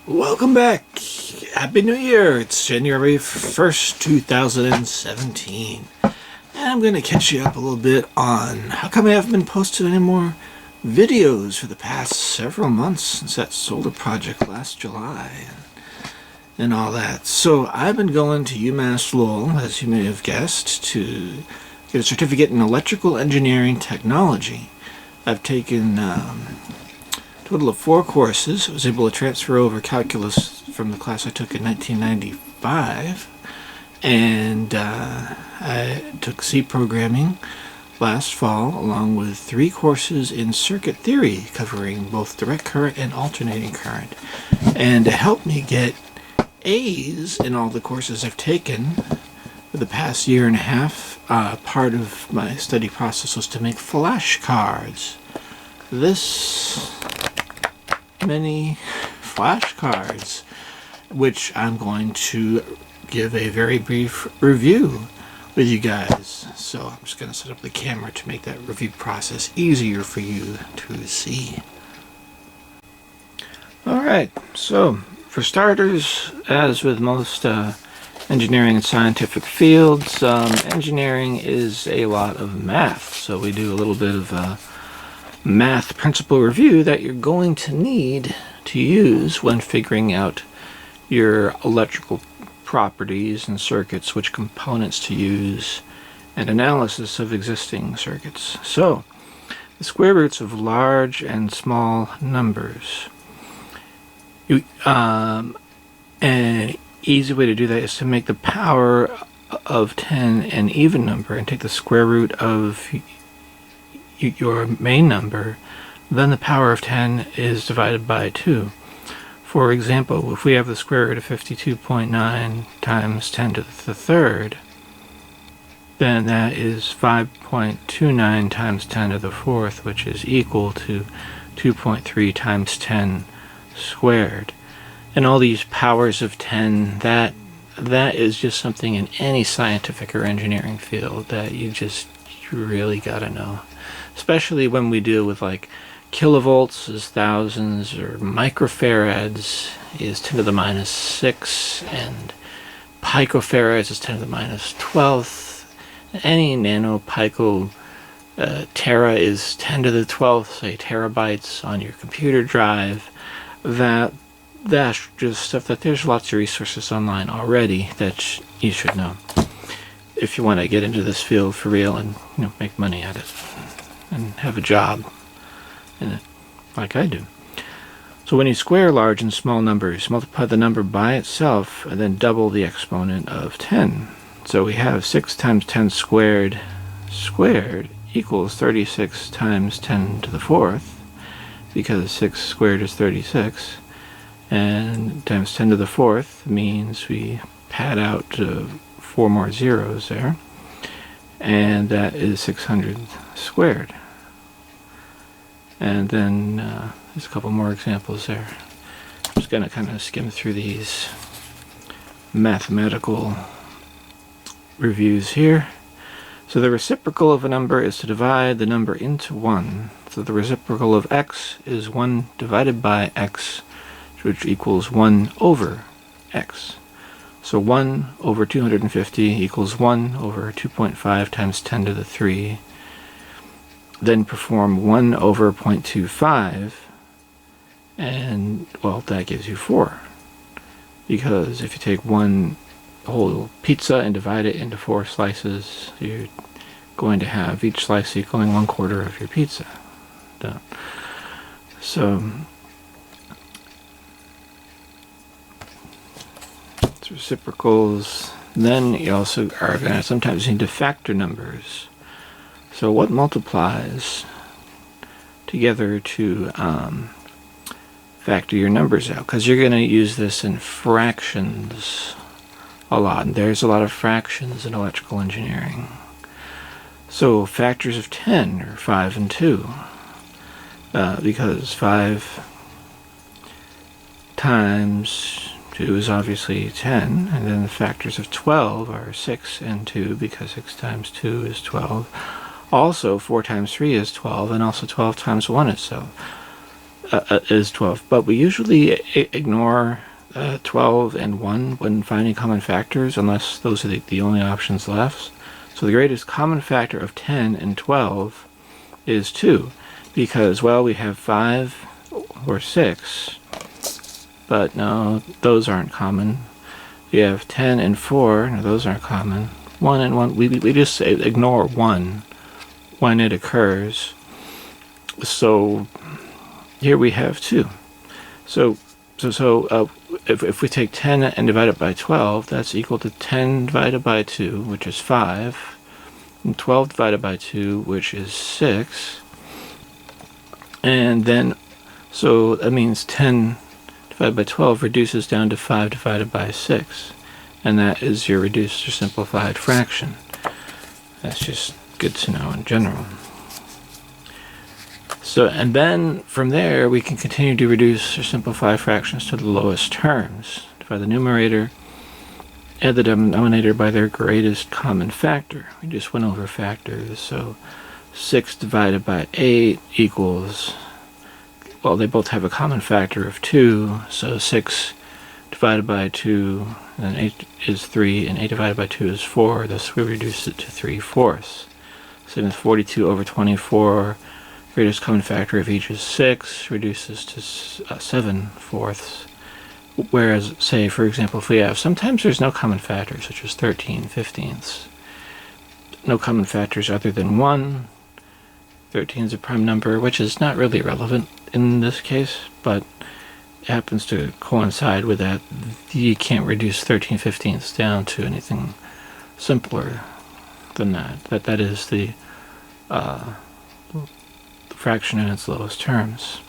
Welcome back. Happy New Year. It's January 1st, 2017. And I'm going to catch you up a little bit on how come I haven't been posting any more videos for the past several months since that solar project last July and all that. So I've been going to UMass Lowell, as you may have guessed, to get a certificate in electrical engineering technology. I've taken total of 4 courses. I was able to transfer over calculus from the class I took in 1995, and I took C programming last fall, along with 3 courses in circuit theory covering both direct current and alternating current. And to help me get A's in all the courses I've taken for the past year and a half, part of my study process was to make flashcards. This many flashcards, which I'm going to give a very brief review with you guys. So I'm just going to set up the camera to make that review process easier for you to see. Alright, so for starters, as with most engineering and scientific fields, engineering is a lot of math. So we do a little bit of math principle review that you're going to need to use when figuring out your electrical properties and circuits, which components to use, and analysis of existing circuits. So, the square roots of large and small numbers. An easy way to do that is to make the power of 10 an even number and take the square root of your main number, then the power of 10 is divided by 2. For example, if we have the square root of 52.9 times 10 to the third, then that is 5.29 times 10 to the fourth, which is equal to 2.3 times 10 squared. And all these powers of 10, that is just something in any scientific or engineering field that you really gotta know. Especially when we deal with like kilovolts is thousands, or microfarads is 10 to the minus 6, and picofarads is 10 to the minus 12th. Any nanopico tera is 10 to the 12th, say terabytes on your computer drive. That's just stuff that there's lots of resources online already that you should know if you want to get into this field for real and make money at it and have a job in it, like I do. So when you square large and small numbers, multiply the number by itself and then double the exponent of 10. So we have 6 times 10 squared equals 36 times 10 to the fourth, because 6 squared is 36, and times 10 to the fourth means we pad out 4 more zeros there, and that is 600 squared. And then there's a couple more examples there. I'm just going to kind of skim through these mathematical reviews here. So the reciprocal of a number is to divide the number into 1. So the reciprocal of x is 1 divided by x, which equals 1 over x. So 1 over 250 equals 1 over 2.5 times 10 to the 3. Then perform 1 over 0.25, and, well, that gives you 4. Because if you take one whole pizza and divide it into 4 slices, you're going to have each slice equaling 1/4 of your pizza. Done. So it's reciprocals. Then you also are going to sometimes need to factor numbers. So what multiplies together to factor your numbers out? Because you're going to use this in fractions a lot. And there's a lot of fractions in electrical engineering. So factors of 10 are 5 and 2. Because 5 times 2 is obviously 10. And then the factors of 12 are 6 and 2, because 6 times 2 is 12. Also, 4 times 3 is 12, and also 12 times 1 is 12. is 12. But we usually ignore 12 and 1 when finding common factors, unless those are the only options left. So the greatest common factor of 10 and 12 is 2, because, well, we have 5 or 6, but no, those aren't common. We have 10 and 4, no, those aren't common. 1 and 1, we just ignore 1 when it occurs. So here we have 2. So if we take 10 and divide it by 12, that's equal to 10 divided by 2, which is 5, and 12 divided by 2, which is 6. And then, so that means 10 divided by 12 reduces down to 5 divided by 6. And that is your reduced or simplified fraction. That's just good to know in general. So, and then from there, we can continue to reduce or simplify fractions to the lowest terms. Divide the numerator, add the denominator by their greatest common factor. We just went over factors. So 6 divided by 8 equals, well, they both have a common factor of 2. So 6 divided by 2, and then 8 is 3, and 8 divided by 2 is 4. Thus we reduce it to 3/4. Same as 42 over 24. Greatest common factor of each is 6, reduces to 7/4. Whereas, say, for example, if we have, sometimes there's no common factors, such as 13/15. No common factors other than 1. 13 is a prime number, which is not really relevant in this case, but it happens to coincide with that. You can't reduce 13/15 down to anything simpler than that. That is the fraction in its lowest terms.